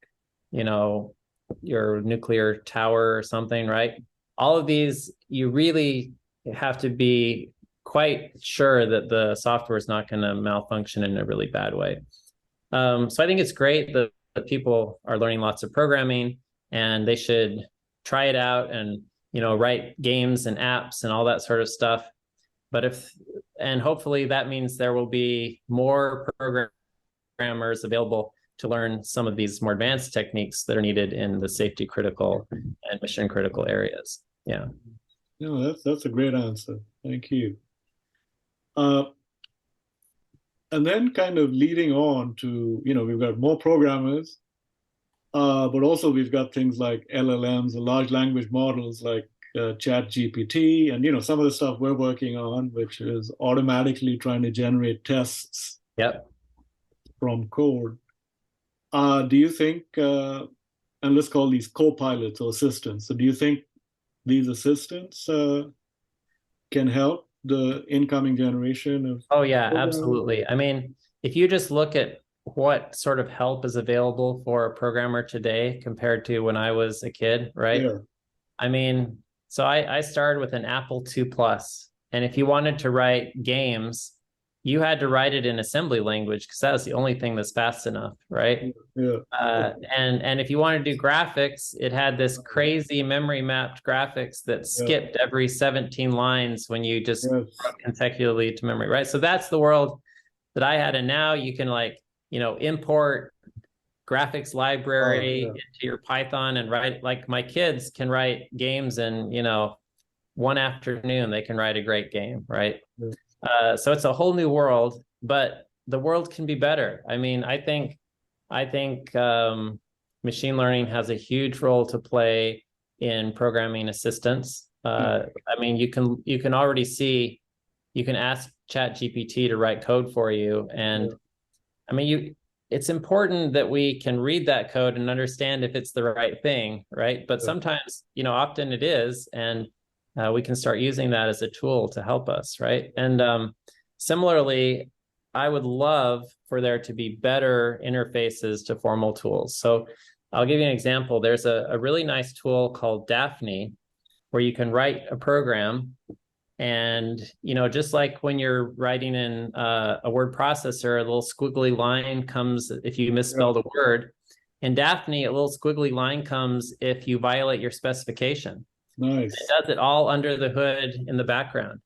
you know, your nuclear tower or something, right? All of these, you really have to be quite sure that the software is not going to malfunction in a really bad way. So I think it's great that people are learning lots of programming, and they should try it out and, you know, write games and apps and all that sort of stuff. But and hopefully that means there will be more programmers available to learn some of these more advanced techniques that are needed in the safety critical and mission critical areas. Yeah. No, that's a great answer. Thank you. And then kind of leading on to, you know, we've got more programmers, but also we've got things like LLMs, large language models like ChatGPT, and, you know, some of the stuff we're working on, which is automatically trying to generate tests from code. Do you think, and let's call these co-pilots or assistants, so do you think these assistants can help the incoming generation of? Oh yeah, absolutely. I mean, if you just look at what sort of help is available for a programmer today compared to when I was a kid, right? Yeah. I mean, so I started with an Apple II Plus, and if you wanted to write games, you had to write it in assembly language because that was the only thing that's fast enough, right? Yeah. And if you wanted to do graphics, it had this crazy memory mapped graphics that skipped every 17 lines when you just wrote consecutively to memory, right? So that's the world that I had, and now you can, like, you know, import graphics library into your Python and write, like my kids can write games in, you know, one afternoon, they can write a great game, right? So it's a whole new world, but the world can be better. I mean, I think machine learning has a huge role to play in programming assistance. I mean, you can already see, you can ask ChatGPT to write code for you, and I mean, it's important that we can read that code and understand if it's the right thing, right? But sometimes, you know, often it is, and we can start using that as a tool to help us, right? And similarly, I would love for there to be better interfaces to formal tools. So I'll give you an example. There's a really nice tool called Daphne, where you can write a program, and, you know, just like when you're writing in a word processor, a little squiggly line comes if you misspelled a word. In Daphne, a little squiggly line comes if you violate your specification. Nice. It does it all under the hood in the background.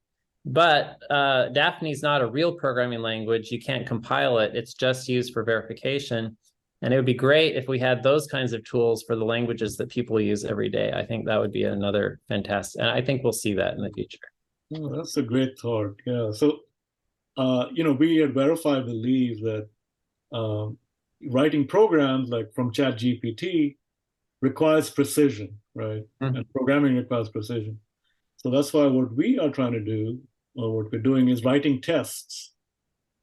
But Daphne is not a real programming language. You can't compile it. It's just used for verification. And it would be great if we had those kinds of tools for the languages that people use every day. I think that would be another fantastic, and I think we'll see that in the future. Oh, that's a great thought. Yeah. So, you know, we at VerifAI believe that writing programs like from ChatGPT requires precision, right? And programming requires precision. So that's why what we are trying to do, or what we're doing, is writing tests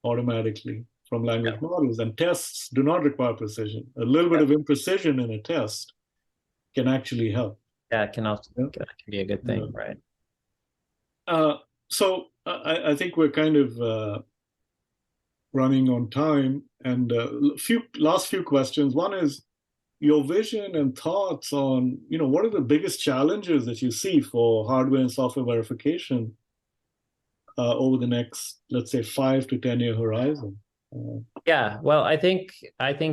automatically from language models. And tests do not require precision. A little bit of imprecision in a test can actually help. Yeah, it can also can be a good thing, right? So I think we're kind of running on time, and last few questions. One is your vision and thoughts on, you know, what are the biggest challenges that you see for hardware and software verification over the next, let's say, 5 to 10 year horizon? Yeah, well, I think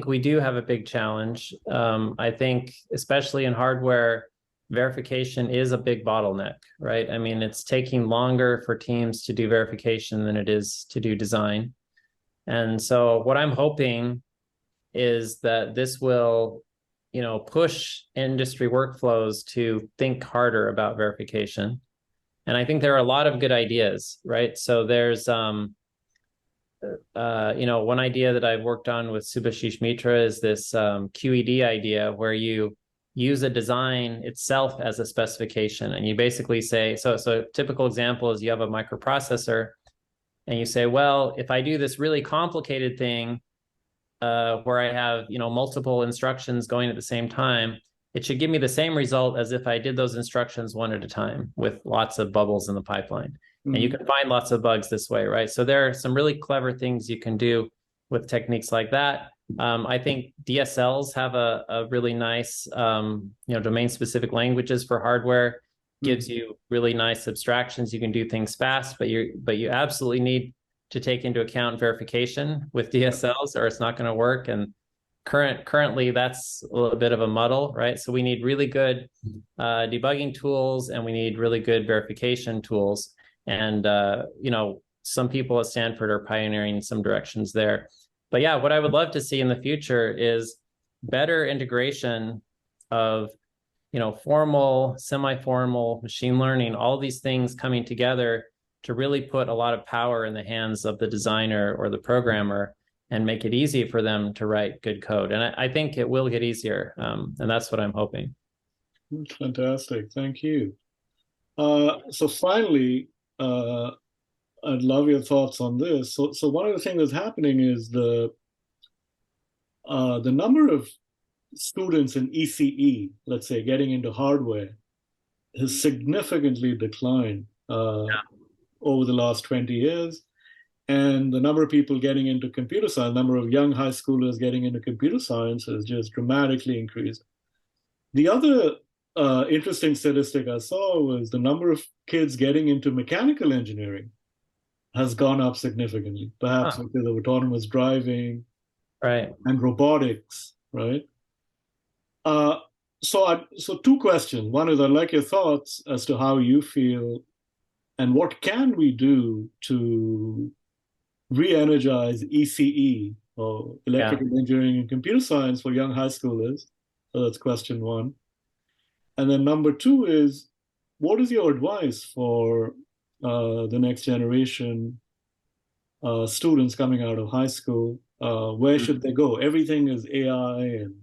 we do have a big challenge. I think especially in hardware, verification is a big bottleneck, right? I mean, it's taking longer for teams to do verification than it is to do design. And so what I'm hoping is that this will, you know, push industry workflows to think harder about verification. And I think there are a lot of good ideas, right? So there's, you know, one idea that I've worked on with Subhashish Mitra is this QED idea, where you use a design itself as a specification. And you basically say, so a typical example is you have a microprocessor, and you say, well, if I do this really complicated thing where I have, multiple instructions going at the same time, it should give me the same result as if I did those instructions one at a time with lots of bubbles in the pipeline. And you can find lots of bugs this way, right? So there are some really clever things you can do with techniques like that. I think DSLs have a really nice, domain-specific languages for hardware, gives you really nice abstractions. You can do things fast, but you absolutely need to take into account verification with DSLs, or it's not going to work. And currently, that's a little bit of a muddle, right? So we need really good debugging tools, and we need really good verification tools. And some people at Stanford are pioneering some directions there. But yeah, what I would love to see in the future is better integration of formal, semi-formal machine learning, all these things coming together to really put a lot of power in the hands of the designer or the programmer and make it easy for them to write good code. And I think it will get easier. And that's what I'm hoping. Fantastic. Thank you. So finally, I'd love your thoughts on this. So one of the things that's happening is the number of students in ECE, let's say, getting into hardware, has significantly declined over the last 20 years. And the number of people getting into computer science, number of young high schoolers getting into computer science has just dramatically increased. The other interesting statistic I saw was the number of kids getting into mechanical engineering has gone up significantly, perhaps because of autonomous driving and robotics, right? So two questions. One is I'd like your thoughts as to how you feel and what can we do to re-energize ECE, or electrical engineering and computer science, for young high schoolers. So that's question one. And then number two is, what is your advice for the next generation students coming out of high school? Where should they go? Everything is AI and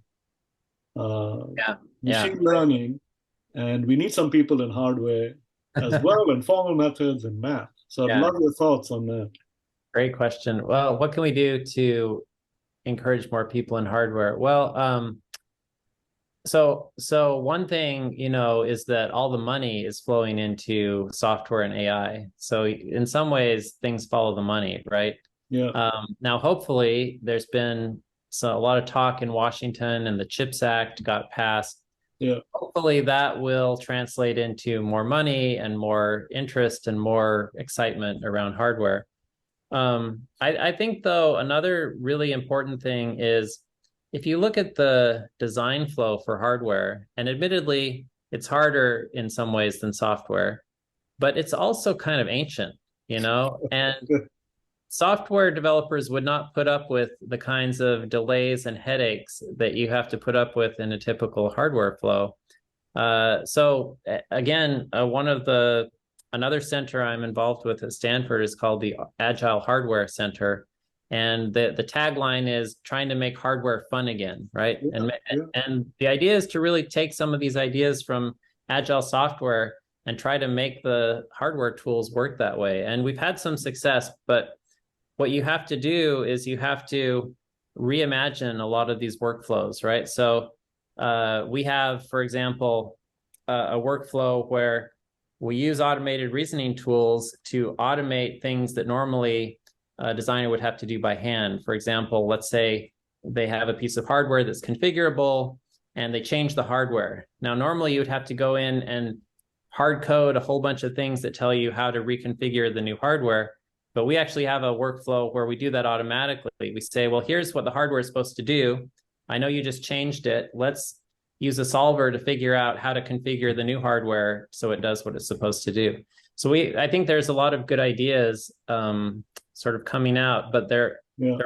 machine learning, and we need some people in hardware as well, and formal methods and math. So I'd love your thoughts on that. Great question. Well, what can we do to encourage more people in hardware? Well, so one thing, is that all the money is flowing into software and AI. So in some ways, things follow the money, right? Yeah. Now, hopefully, there's been a lot of talk in Washington, and the CHIPS Act got passed. Yeah. Hopefully, that will translate into more money and more interest and more excitement around hardware. I think, though, another really important thing is, if you look at the design flow for hardware, and admittedly, it's harder in some ways than software, but it's also kind of ancient, and software developers would not put up with the kinds of delays and headaches that you have to put up with in a typical hardware flow. So again, another center I'm involved with at Stanford is called the Agile Hardware Center. And the tagline is trying to make hardware fun again, right? And the idea is to really take some of these ideas from Agile software and try to make the hardware tools work that way. And we've had some success, but what you have to do is you have to reimagine a lot of these workflows, right? So we have, for example, a workflow where we use automated reasoning tools to automate things that normally a designer would have to do by hand. For example, let's say they have a piece of hardware that's configurable and they change the hardware. Now, normally you would have to go in and hard code a whole bunch of things that tell you how to reconfigure the new hardware. But we actually have a workflow where we do that automatically. We say, well, here's what the hardware is supposed to do. I know you just changed it. Let's use a solver to figure out how to configure the new hardware so it does what it's supposed to do. So I think there's a lot of good ideas sort of coming out, but they're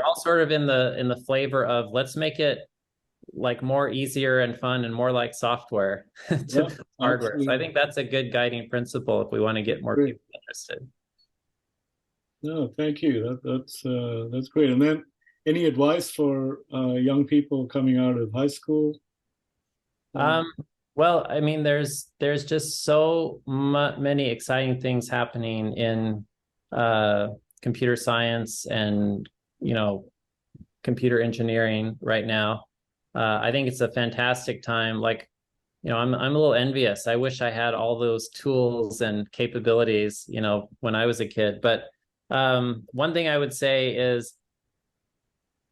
all sort of in the flavor of, let's make it like more easier and fun and more like software to hardware. Absolutely. So I think that's a good guiding principle if we want to get more people interested. No, thank you. That's great. And then, any advice for young people coming out of high school? Well, I mean, there's just so many exciting things happening in computer science and, computer engineering right now. I think it's a fantastic time. Like, I'm a little envious. I wish I had all those tools and capabilities, when I was a kid. But one thing I would say is,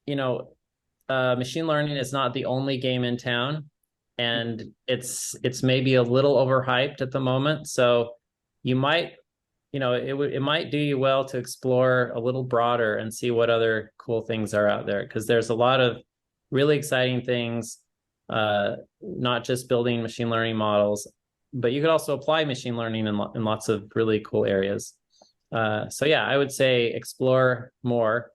machine learning is not the only game in town, and it's maybe a little overhyped at the moment. So you might, it might do you well to explore a little broader and see what other cool things are out there, because there's a lot of really exciting things. Not just building machine learning models, but you could also apply machine learning in lots of really cool areas. So yeah, I would say explore more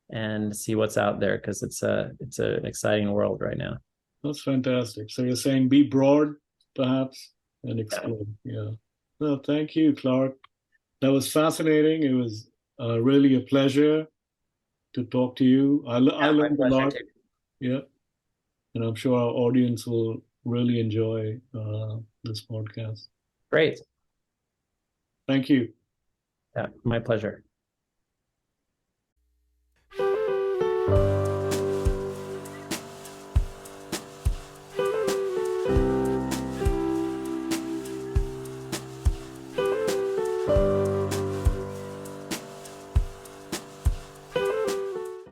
and see what's out there, because it's an exciting world right now. That's fantastic. So you're saying be broad, perhaps, and explore. Yeah. Well, thank you, Clark. That was fascinating. It was really a pleasure to talk to you. I learned a lot. Too. Yeah. And I'm sure our audience will really enjoy this podcast. Great. Thank you. Yeah, my pleasure.